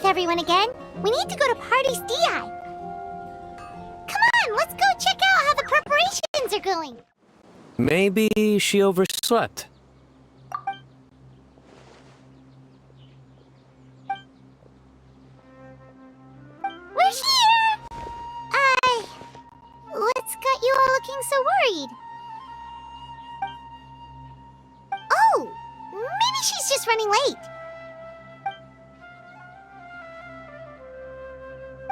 everyone again. We need to go to Party's DI. Come on, let's go check out how the preparations are going. Maybe she overslept. We're here! What's got you all looking so worried? Oh, maybe she's just running late.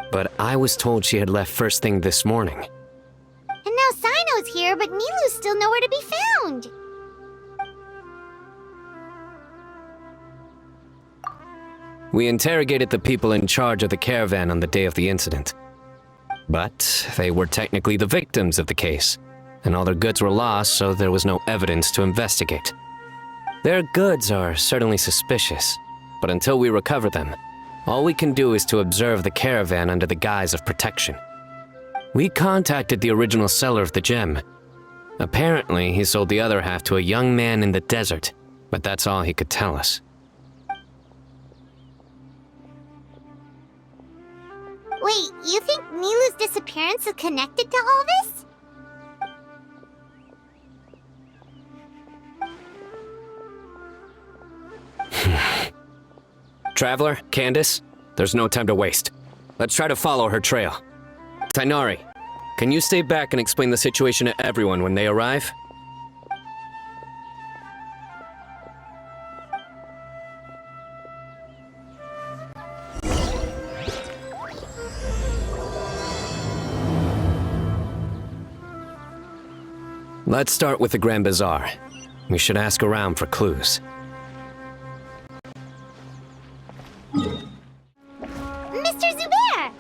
But I was told she had left first thing this morning. And now Sino's here, but Nilu's still nowhere to be found. We interrogated the people in charge of the caravan on the day of the incident. But they were technically the victims of the case, and all their goods were lost, so there was no evidence to investigate. Their goods are certainly suspicious, but until we recover them, all we can do is to observe the caravan under the guise of protection. We contacted the original seller of the gem. Apparently, he sold the other half to a young man in the desert, but that's all he could tell us. Wait, you think Nilu's disappearance is connected to all this? Traveler, Candace, there's no time to waste. Let's try to follow her trail. Tainari, can you stay back and explain the situation to everyone when they arrive? Let's start with the Grand Bazaar. We should ask around for clues. Mr. Zubair!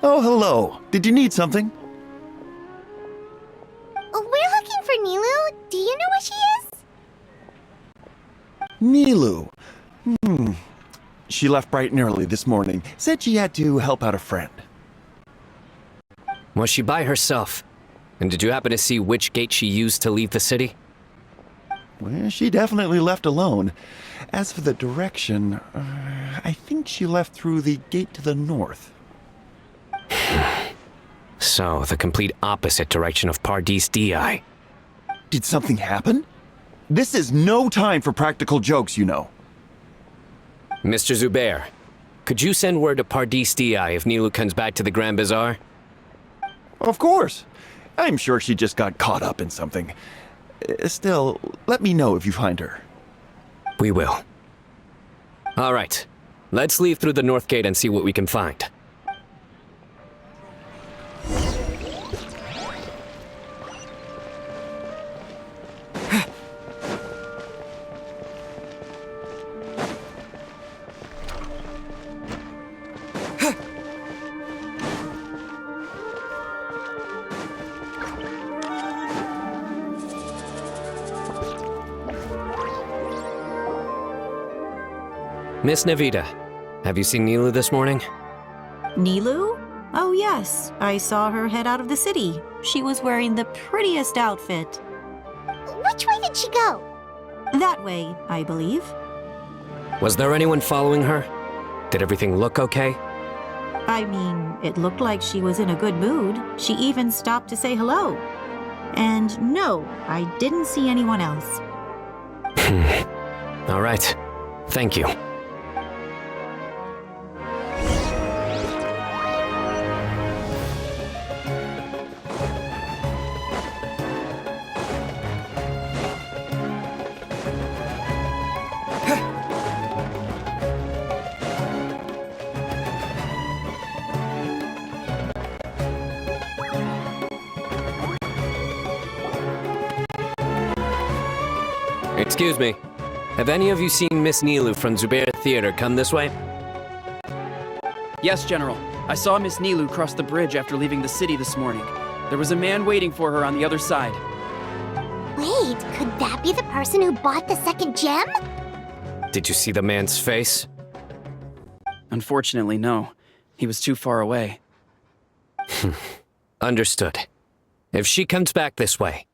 Oh, hello. Did you need something? We're looking for Nilu. Do you know where she is? Nilu. She left bright and early this morning. Said she had to help out a friend. Was she by herself? And did you happen to see which gate she used to leave the city? Well, she definitely left alone. As for the direction, I think she left through the gate to the north. So, the complete opposite direction of Pardis Di. Did something happen? This is no time for practical jokes, you know. Mr. Zubair, could you send word to Pardis Di if Nilu comes back to the Grand Bazaar? Of course. I'm sure she just got caught up in something. Still, let me know if you find her. We will. All right. Let's leave through the north gate and see what we can find. Miss Navita, have you seen Nilu this morning? Nilu? Oh yes, I saw her head out of the city. She was wearing the prettiest outfit. Which way did she go? That way, I believe. Was there anyone following her? Did everything look okay? I mean, it looked like she was in a good mood. She even stopped to say hello. And no, I didn't see anyone else. All right. Thank you. Excuse me. Have any of you seen Miss Nilu from Zubair Theater come this way? Yes, General. I saw Miss Nilu cross the bridge after leaving the city this morning. There was a man waiting for her on the other side. Wait, could that be the person who bought the second gem? Did you see the man's face? Unfortunately, no. He was too far away. Understood. If she comes back this way,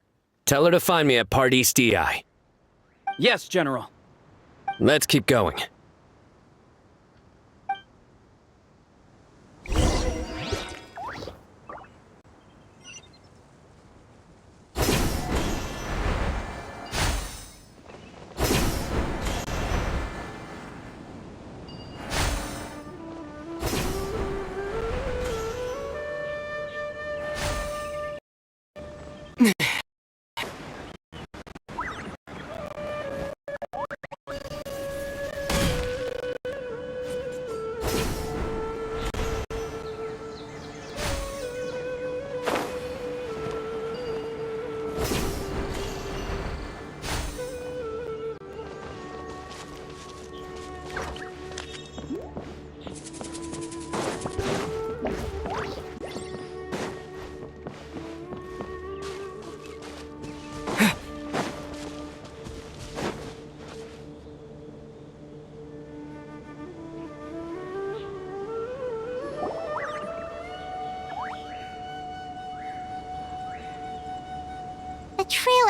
tell her to find me at Pardis Di. Yes, General. Let's keep going.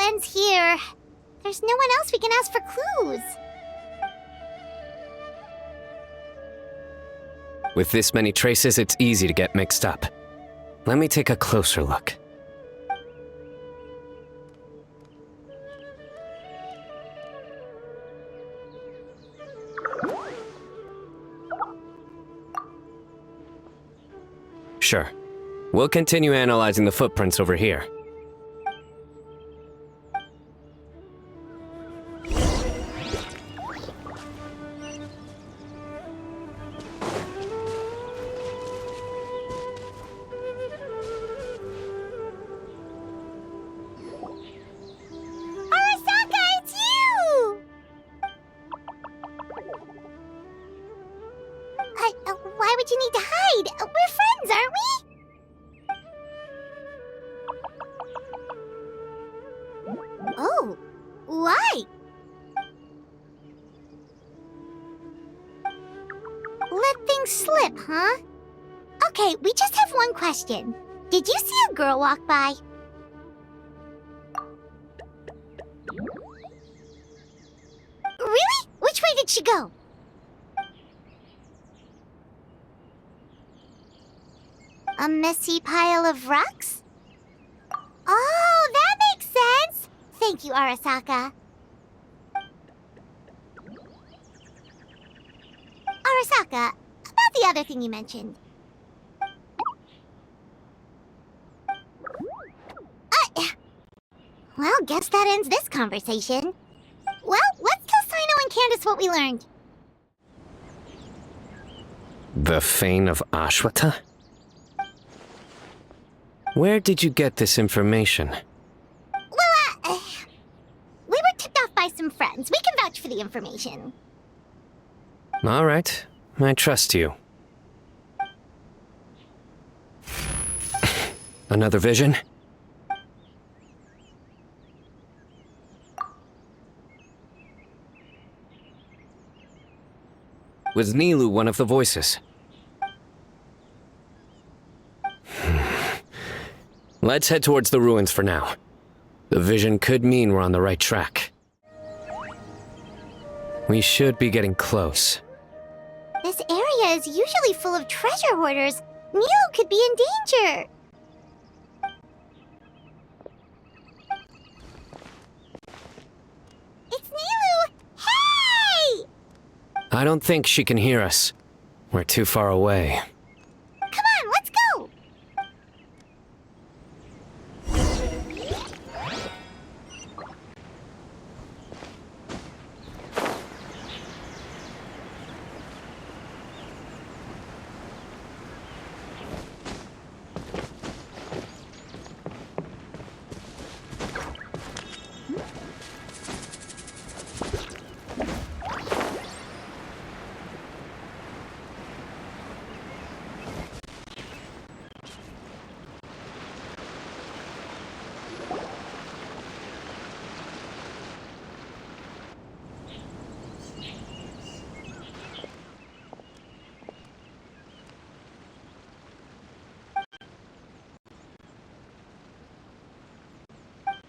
ends here. There's no one else we can ask for clues. With this many traces, it's easy to get mixed up. Let me take a closer look. Sure. We'll continue analyzing the footprints over here. Arasaka, it's you! Why would you need to hide? We're friends, aren't we? Oh, why? Let things slip, huh? Okay, we just have one question. Did you see a girl walk by? Really? Which way did she go? A messy pile of rocks? Oh, that makes sense! Thank you, Arasaka. Arasaka, about the other thing you mentioned. Well, guess that ends this conversation. Well, let's tell Sino and Candace what we learned. The Fane of Ashwata? Where did you get this information? Well, we were tipped off by some friends. We can vouch for the information. All right, I trust you. Another vision? Was Nilu one of the voices? Let's head towards the ruins for now. The vision could mean we're on the right track. We should be getting close. This area is usually full of treasure hoarders. Nilu could be in danger. It's Nilu! Hey! I don't think she can hear us. We're too far away. Come on, let's go!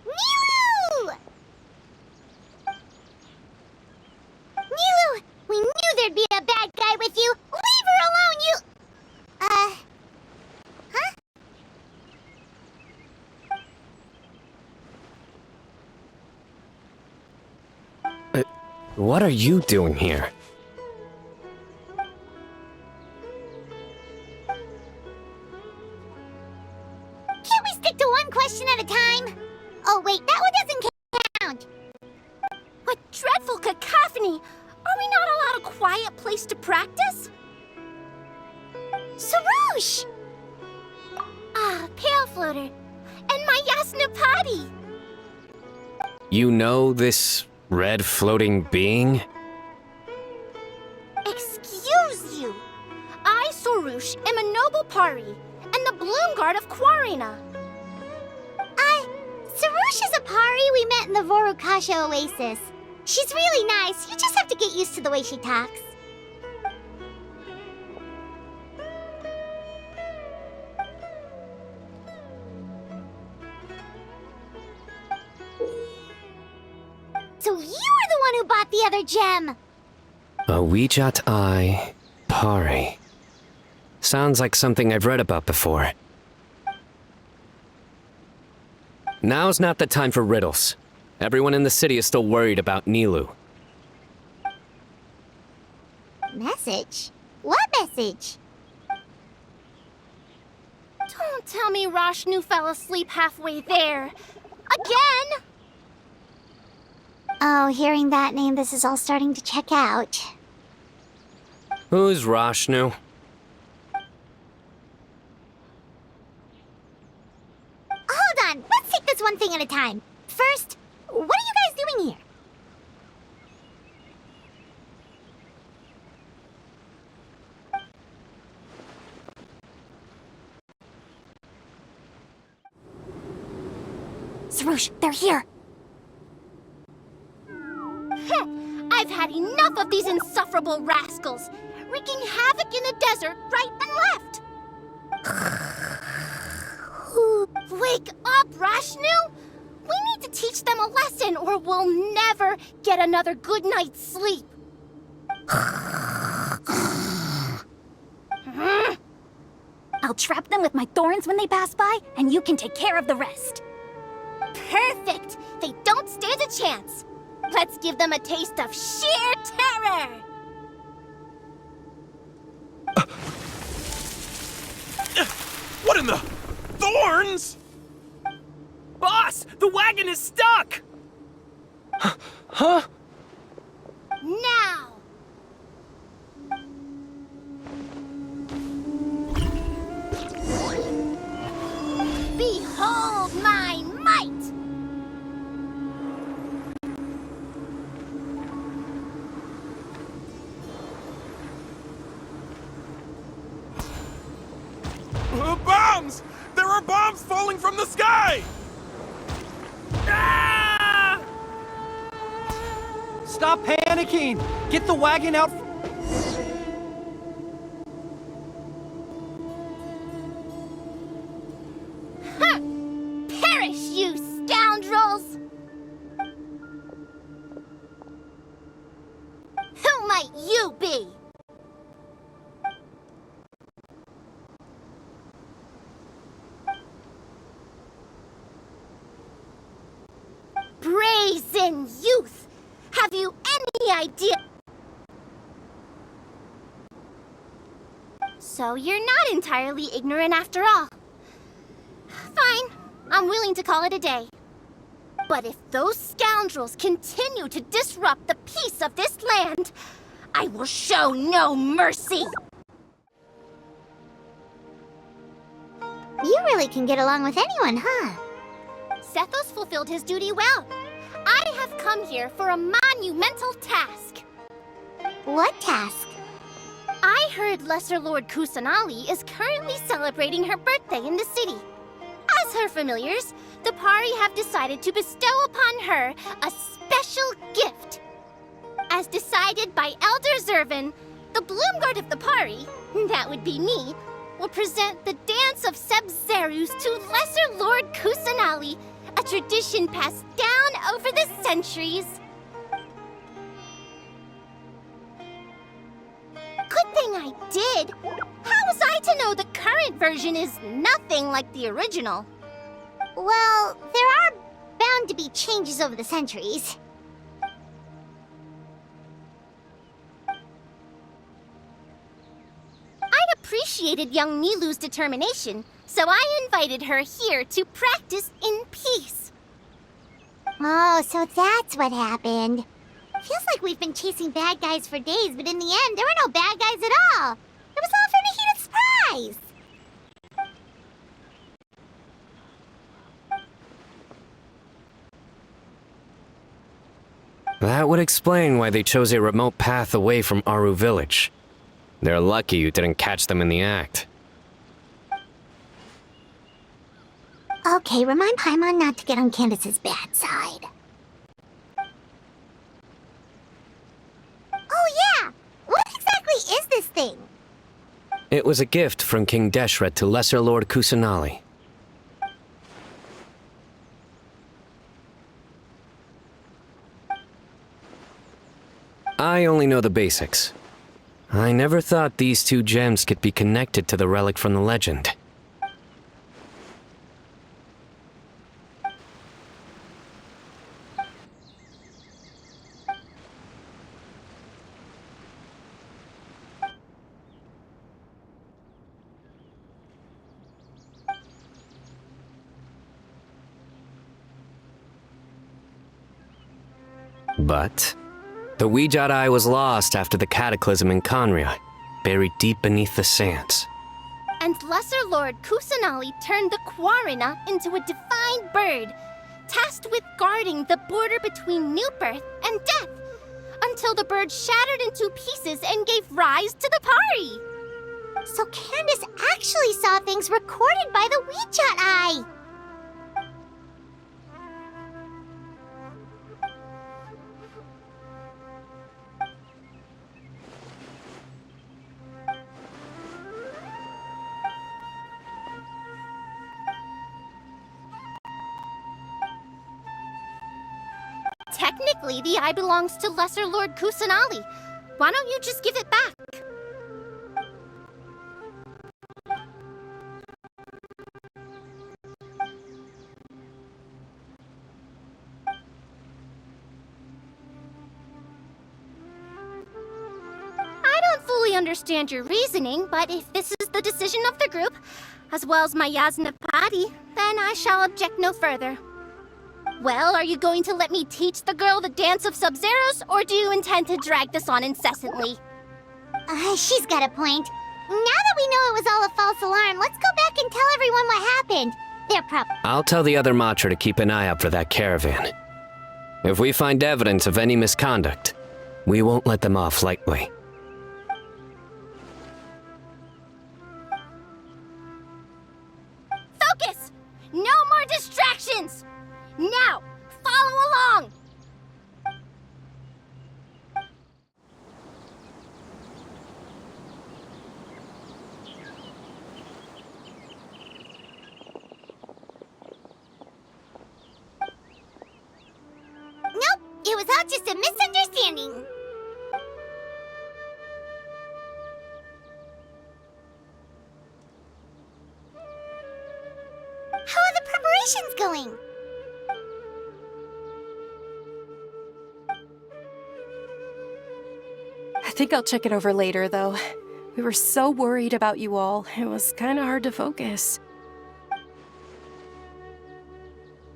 Nilu! Nilu! We knew there'd be a bad guy with you! Leave her alone, you... Huh? What are you doing here? Can't we stick to one question at a time? Oh wait, that one doesn't count! What dreadful cacophony! Are we not allowed a quiet place to practice? Sarouche! Ah, Pale Floater. And my Yasnapati! You know this red floating being? Excuse you! I, Sorouche, am a noble pari, and the Bloom Guard of Quarina. Sarouche is a pari we met in the Vorukasha Oasis. She's really nice, you just have to get used to the way she talks. So you were the one who bought the other gem! A Wijat Eye Pari. Sounds like something I've read about before. Now's not the time for riddles. Everyone in the city is still worried about Nilu. Message? What message? Don't tell me Rashnu fell asleep halfway there. Again! Oh, hearing that name, this is all starting to check out. Who's Rashnu? Hold on, let's take this one thing at a time. First, what are you guys doing here? Sarush, they're here! I've had enough of these insufferable rascals, wreaking havoc in the desert right and left. Wake up, Rashnu! We need to teach them a lesson or we'll never get another good night's sleep. I'll trap them with my thorns when they pass by, and you can take care of the rest. Perfect! They don't stand a chance. Let's give them a taste of sheer terror! What in the... Thorns?! Boss, the wagon is stuck! Huh? Now! Behold my might! Bombs! There are bombs falling from the sky! Ah! Stop panicking! Get the wagon out! Perish, you scoundrels! Who might you be? Brazen youth! Have you any idea? So you're not entirely ignorant after all. Fine, I'm willing to call it a day. But if those scoundrels continue to disrupt the peace of this land, I will show no mercy! You really can get along with anyone, huh? Sethos fulfilled his duty well. I have come here for a monumental task. What task? I heard Lesser Lord Kusanali is currently celebrating her birthday in the city. As her familiars, the Pari have decided to bestow upon her a special gift. As decided by Elder Zervin, the Bloomguard of the Pari, that would be me, will present the Dance of Sebzerus to Lesser Lord Kusanali, a tradition passed down over the centuries. Good thing I did. How was I to know the current version is nothing like the original? Well, there are bound to be changes over the centuries. I'd appreciated young Nilu's determination, so I invited her here to practice in peace. Oh, so that's what happened. Feels like we've been chasing bad guys for days, but in the end, there were no bad guys at all. It was all for a heated surprise. That would explain why they chose a remote path away from Aru village. They're lucky you didn't catch them in the act. Okay, remind Paimon not to get on Candace's bad side. Oh yeah! What exactly is this thing? It was a gift from King Deshret to Lesser Lord Kusanali. I only know the basics. I never thought these two gems could be connected to the relic from the legend. But the Ouija Eye was lost after the cataclysm in Conria, buried deep beneath the sands. And Lesser Lord Kusanali turned the Quarina into a divine bird, tasked with guarding the border between new birth and death, until the bird shattered into pieces and gave rise to the Pari. So Candace actually saw things recorded by the Ouija Eye. Technically, the eye belongs to Lesser Lord Kusanali. Why don't you just give it back? I don't fully understand your reasoning, but if this is the decision of the group, as well as my Yasna Padi, then I shall object no further. Well, are you going to let me teach the girl the dance of Sub-Zeros, or do you intend to drag this on incessantly? She's got a point. Now that we know it was all a false alarm, let's go back and tell everyone what happened. They're probably... I'll tell the other Matra to keep an eye out for that caravan. If we find evidence of any misconduct, we won't let them off lightly. Focus! No more distractions! Now, follow along! Nope, it was all just a misunderstanding. How are the preparations going? I think I'll check it over later, though. We were so worried about you all, it was kinda hard to focus.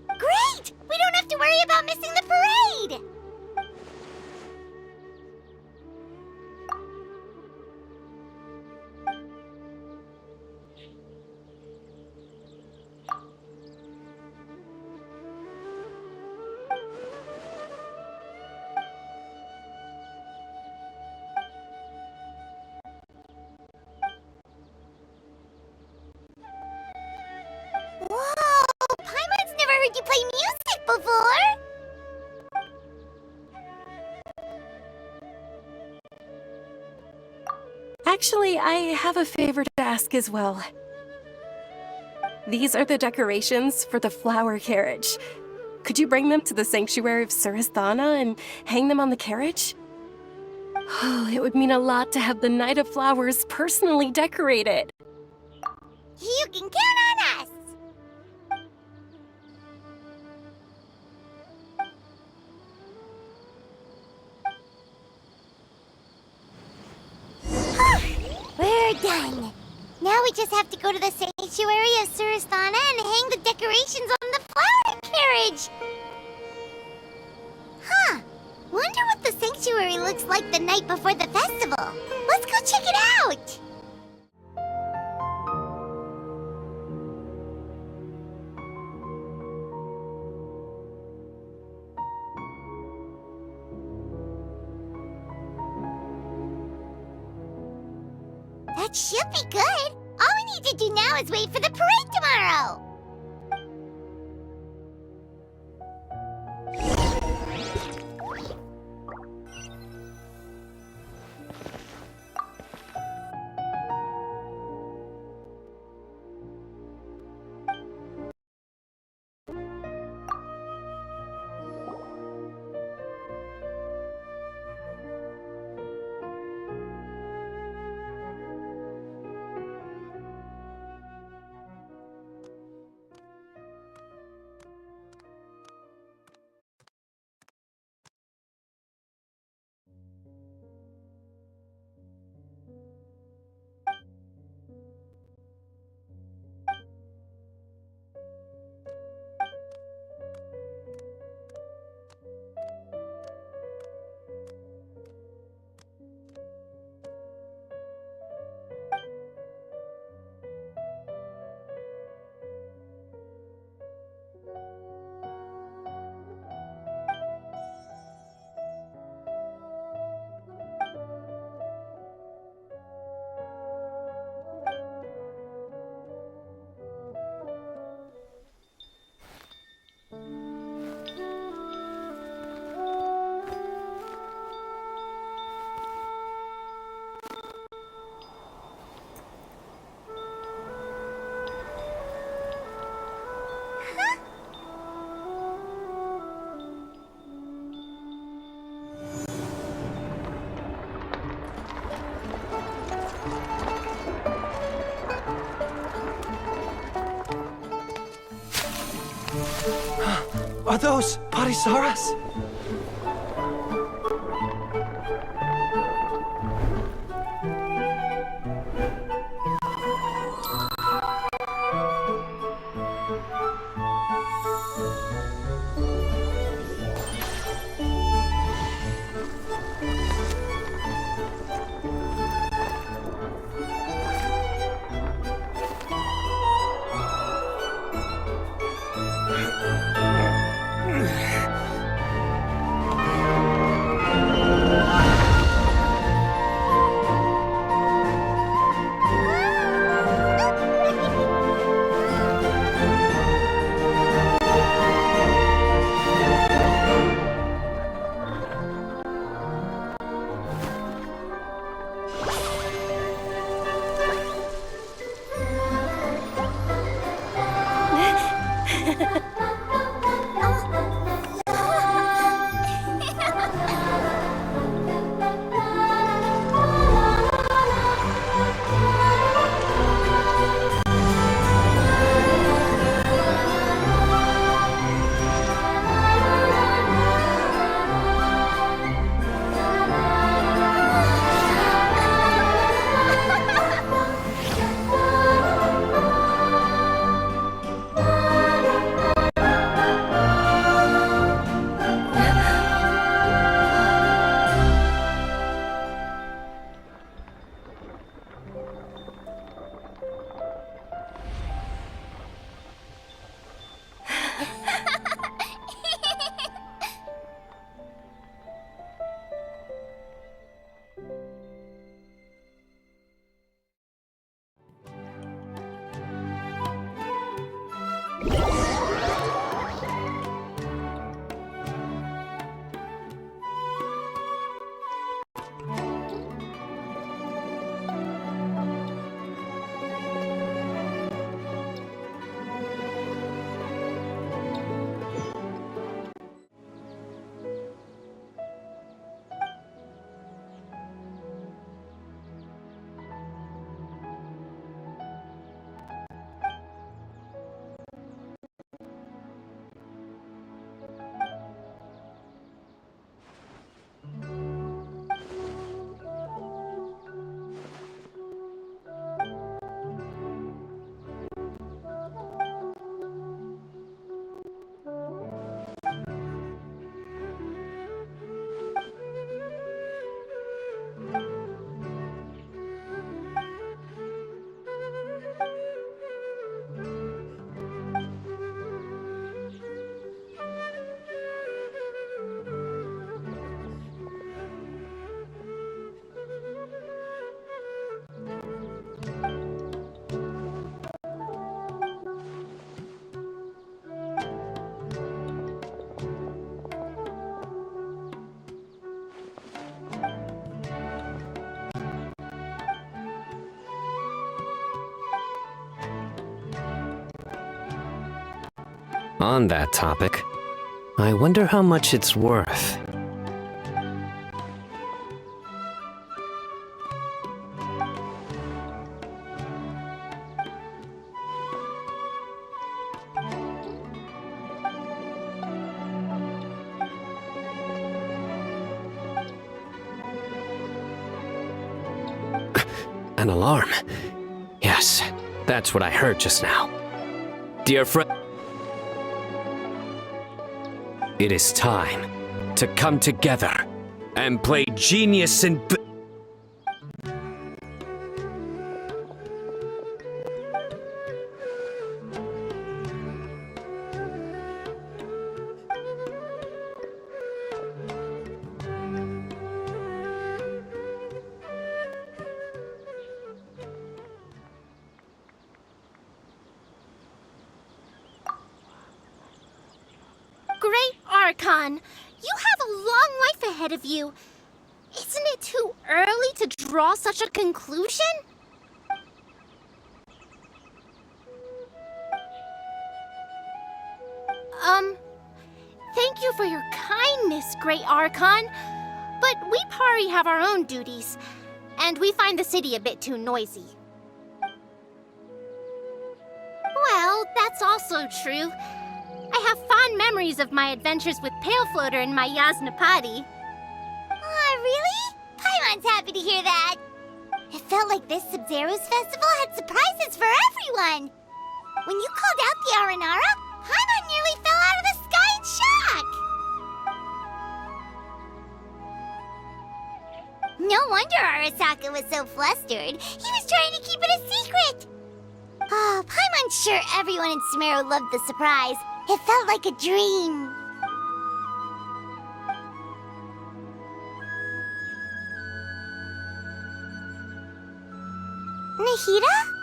Great! We don't have to worry about missing the parade! Whoa! Paimon's never heard you play music before! Actually, I have a favor to ask as well. These are the decorations for the flower carriage. Could you bring them to the sanctuary of Surasthana and hang them on the carriage? Oh, it would mean a lot to have the Night of Flowers personally decorated. You can count on us! We're done. Now we just have to go to the sanctuary of Surasthana and hang the decorations on the flower carriage. Huh. Wonder what the sanctuary looks like the night before the festival. Let's go check it out. That should be good. All we need to do now is wait for the parade tomorrow. Are those Parisaras? On that topic, I wonder how much it's worth. An alarm. Yes, that's what I heard just now. Dear friend, it is time to come together and play genius and... Great Archon, you have a long life ahead of you. Isn't it too early to draw such a conclusion? Thank you for your kindness, Great Archon. But we Pari have our own duties, and we find the city a bit too noisy. Well, that's also true. I have 5 fond memories of my adventures with Pale Floater and my Yasnapati. Aw, really? Paimon's happy to hear that. It felt like this Sub-Zero's festival had surprises for everyone. When you called out the Aranara, Paimon nearly fell out of the sky in shock. No wonder Arasaka was so flustered. He was trying to keep it a secret. Oh, Paimon's sure everyone in Sumeru loved the surprise. It felt like a dream. Nahida?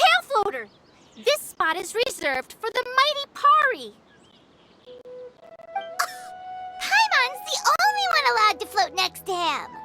Pale Floater! This spot is reserved for the mighty Pari. Paimon's the only one allowed to float next to him.